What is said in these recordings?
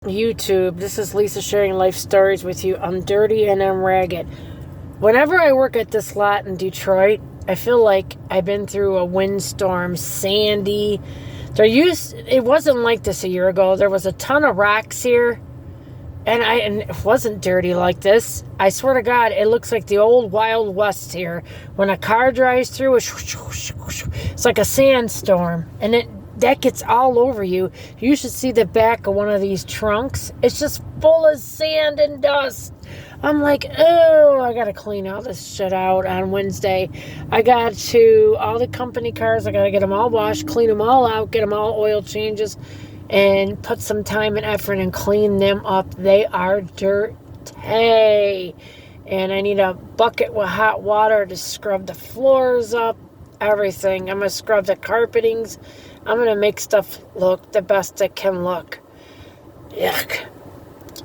YouTube. This is Lisa sharing life stories with you. I'm dirty and I'm ragged. Whenever I work at this lot in Detroit, I feel like I've been through a windstorm, sandy. It wasn't like this a year ago. There was a ton of rocks here, and it wasn't dirty like this. I swear to God, it looks like the old Wild West here. When a car drives through, it's like a sandstorm, and that gets all over you. You should see the back of one of these trunks. It's just full of sand and dust. I'm like, oh, I got to clean all this shit out on Wednesday. I got to, all the company cars, I got to get them all washed, clean them all out, get them all oil changes, and put some time and effort and clean them up. They are dirty. And I need a bucket with hot water to scrub the floors up, everything. I'm going to scrub the carpetings. I'm going to make stuff look the best it can look. Yuck.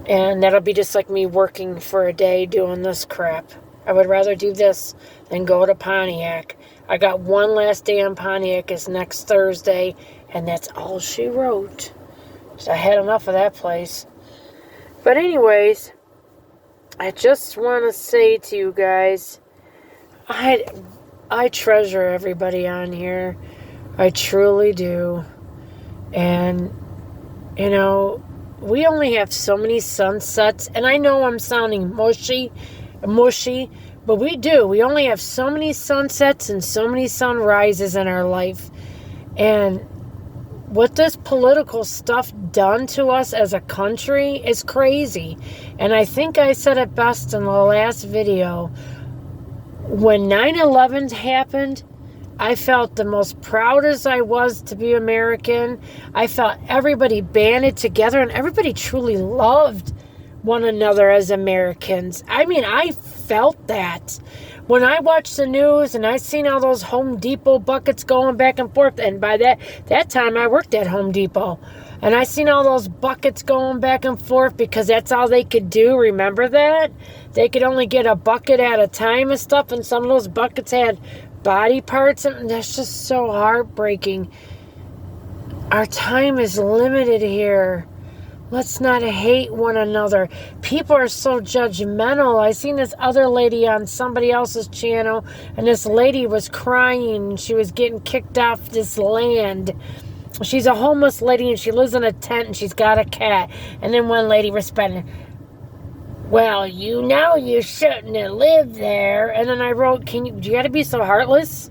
And that'll be just like me working for a day doing this crap. I would rather do this than go to Pontiac. I got one last day on Pontiac. It's next Thursday. And that's all she wrote. So I had enough of that place. But anyways, I just want to say to you guys, I treasure everybody on here. I truly do. And, you know, we only have so many sunsets. And I know I'm sounding mushy, but we do. We only have so many sunsets and so many sunrises in our life. And what this political stuff done to us as a country is crazy. And I think I said it best in the last video. When 9/11 happened, I felt the most proudest I was to be American. I felt everybody banded together and everybody truly loved one another as Americans. I mean, I felt that. When I watched the news and I seen all those Home Depot buckets going back and forth, and by that time I worked at Home Depot, and I seen all those buckets going back and forth because that's all they could do. Remember that? They could only get a bucket at a time and stuff, and some of those buckets had body parts, and that's just so heartbreaking. Our time is limited here. Let's not hate one another. People are so judgmental. I seen this other lady on somebody else's channel, and this lady was crying. She was getting kicked off this land. She's a homeless lady, and she lives in a tent, and she's got a cat. And then one lady responded, well, you know you shouldn't have lived there. And then I wrote, do you got to be so heartless?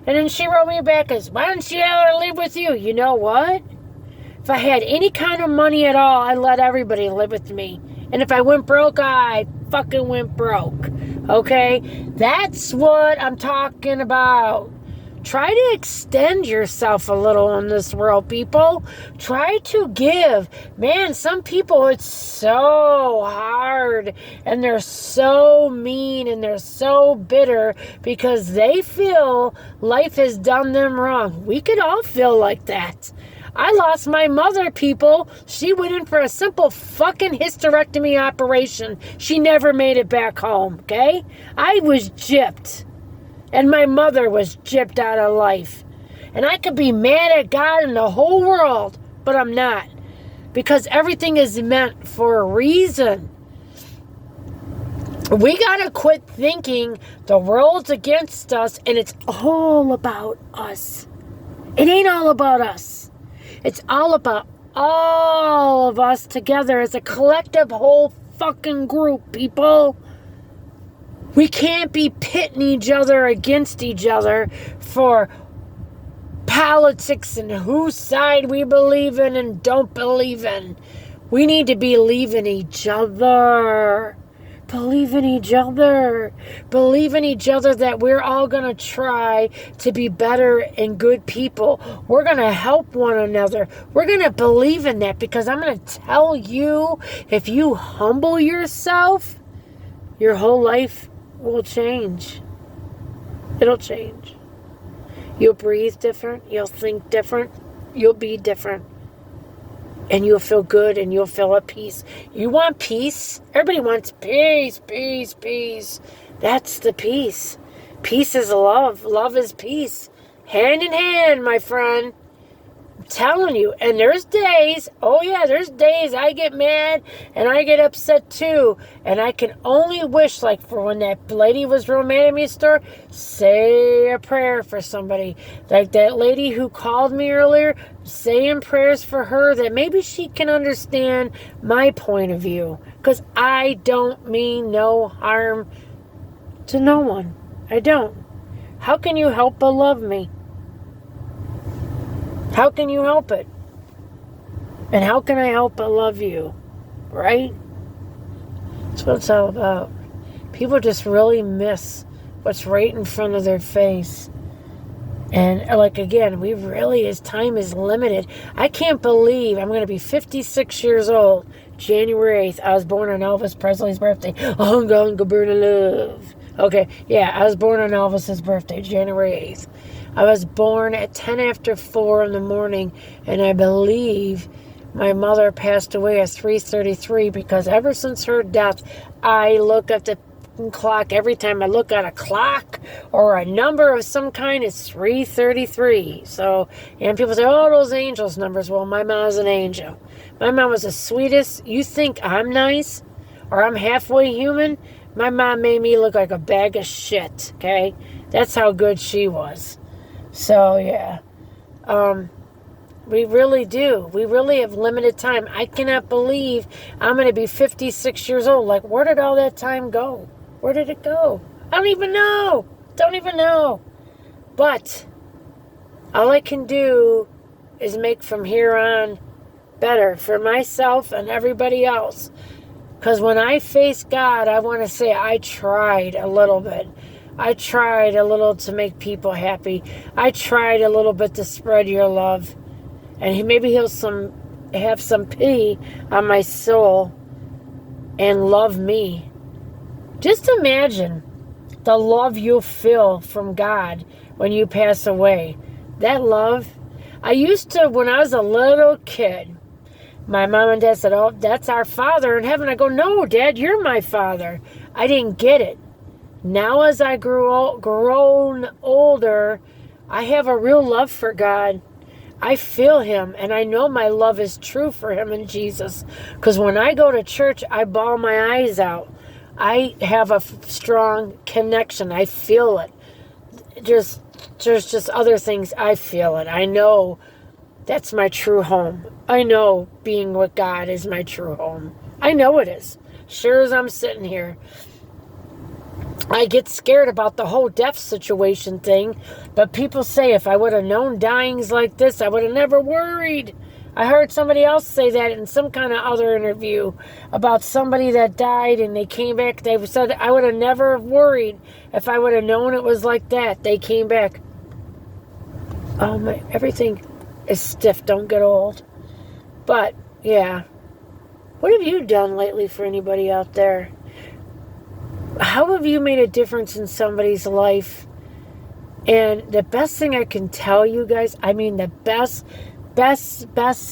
And then she wrote me back as, why don't you let her live with you? You know what? If I had any kind of money at all, I'd let everybody live with me. And if I went broke, I fucking went broke. Okay? That's what I'm talking about. Try to extend yourself a little in this world, people. Try to give. Man, some people, it's so hard. And they're so mean and they're so bitter because they feel life has done them wrong. We could all feel like that. I lost my mother, people. She went in for a simple fucking hysterectomy operation. She never made it back home, okay? I was gypped. And my mother was gypped out of life. And I could be mad at God and the whole world, but I'm not. Because everything is meant for a reason. We gotta quit thinking the world's against us and it's all about us. It ain't all about us. It's all about all of us together as a collective whole fucking group, people. We can't be pitting each other against each other for politics and whose side we believe in and don't believe in. We need to believe in each other. Believe in each other. Believe in each other that we're all going to try to be better and good people. We're going to help one another. We're going to believe in that because I'm going to tell you, if you humble yourself, your whole life will change. It'll change. You'll breathe different. You'll think different. You'll be different. And you'll feel good and you'll feel at peace. You want peace? Everybody wants peace, peace, peace. That's the peace. Peace is love. Love is peace. Hand in hand, my friend. telling you. And there's days, oh yeah, there's days I get mad and I get upset too. And I can only wish, like for when that lady was real mad at me at the store, say a prayer for somebody. Like that lady who called me earlier, saying prayers for her that maybe she can understand my point of view. Because I don't mean no harm to no one. I don't. How can you help but love me? How can you help it? And how can I help but love you? Right? That's what it's all about. People just really miss what's right in front of their face. And like, again, we really, his time is limited. I can't believe I'm going to be 56 years old, January 8th. I was born on Elvis Presley's birthday. Oh, I'm going to burn in love. Okay, yeah, I was born on Elvis's birthday, January 8th. I was born at 10 after 4 in the morning, and I believe my mother passed away at 3:33 because ever since her death, I look at the clock. Every time I look at a clock or a number of some kind, it's 3:33. So, and people say, oh, those angels numbers. Well, my mom's an angel. My mom was the sweetest. You think I'm nice or I'm halfway human? My mom made me look like a bag of shit, okay? That's how good she was. So, yeah. We really do. We really have limited time. I cannot believe I'm going to be 56 years old. Like, where did all that time go? Where did it go? I don't even know. Don't even know. But all I can do is make from here on better for myself and everybody else. Because when I face God, I want to say I tried a little bit. I tried a little to make people happy. I tried a little bit to spread your love. And maybe he'll have some pity on my soul and love me. Just imagine the love you'll feel from God when you pass away. That love. I used to, when I was a little kid, my mom and dad said, oh, that's our Father in heaven. I go, no, Dad, you're my Father. I didn't get it. Now as I grown older, I have a real love for God. I feel him, and I know my love is true for him and Jesus. Because when I go to church, I bawl my eyes out. I have a strong connection. I feel it. There's just other things. I feel it. I know that's my true home. I know being with God is my true home. I know it is. Sure as I'm sitting here. I get scared about the whole death situation thing, but people say if I would have known dying's like this, I would have never worried. I heard somebody else say that in some kind of other interview about somebody that died and they came back. They said, I would have never worried if I would have known it was like that. They came back. Oh my, everything is stiff. Don't get old. But, yeah. What have you done lately for anybody out there? How have you made a difference in somebody's life? And the best thing I can tell you guys, I mean the best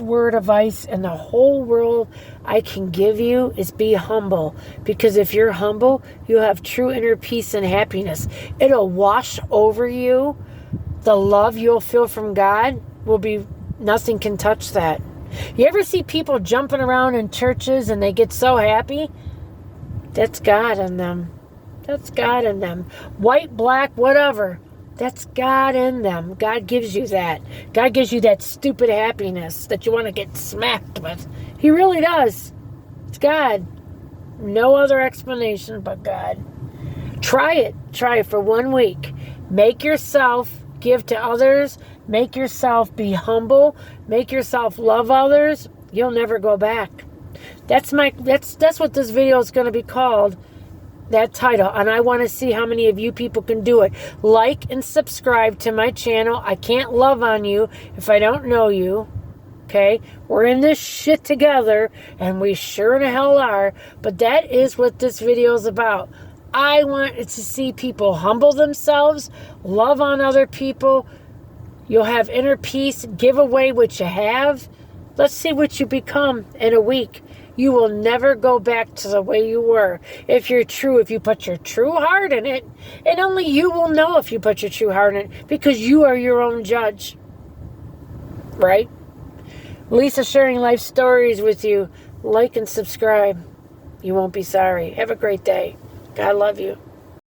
word of advice in the whole world I can give you is be humble. Because if you're humble, you'll have true inner peace and happiness. It'll wash over you. The love you'll feel from God will be, nothing can touch that. You ever see people jumping around in churches and they get so happy? That's God in them. That's God in them. White, black, whatever. That's God in them. God gives you that. God gives you that stupid happiness that you want to get smacked with. He really does. It's God. No other explanation but God. Try it. Try it for 1 week. Make yourself give to others. Make yourself be humble. Make yourself love others. You'll never go back. That's what this video is going to be called, that title. And I want to see how many of you people can do it. Like and subscribe to my channel. I can't love on you if I don't know you. Okay? We're in this shit together, and we sure in the hell are. But that is what this video is about. I want to see people humble themselves, love on other people. You'll have inner peace. Give away what you have. Let's see what you become in a week. You will never go back to the way you were. If you put your true heart in it, and only you will know if you put your true heart in it, because you are your own judge. right? Lisa sharing life stories with you. Like and subscribe. You won't be sorry. Have a great day. God love you.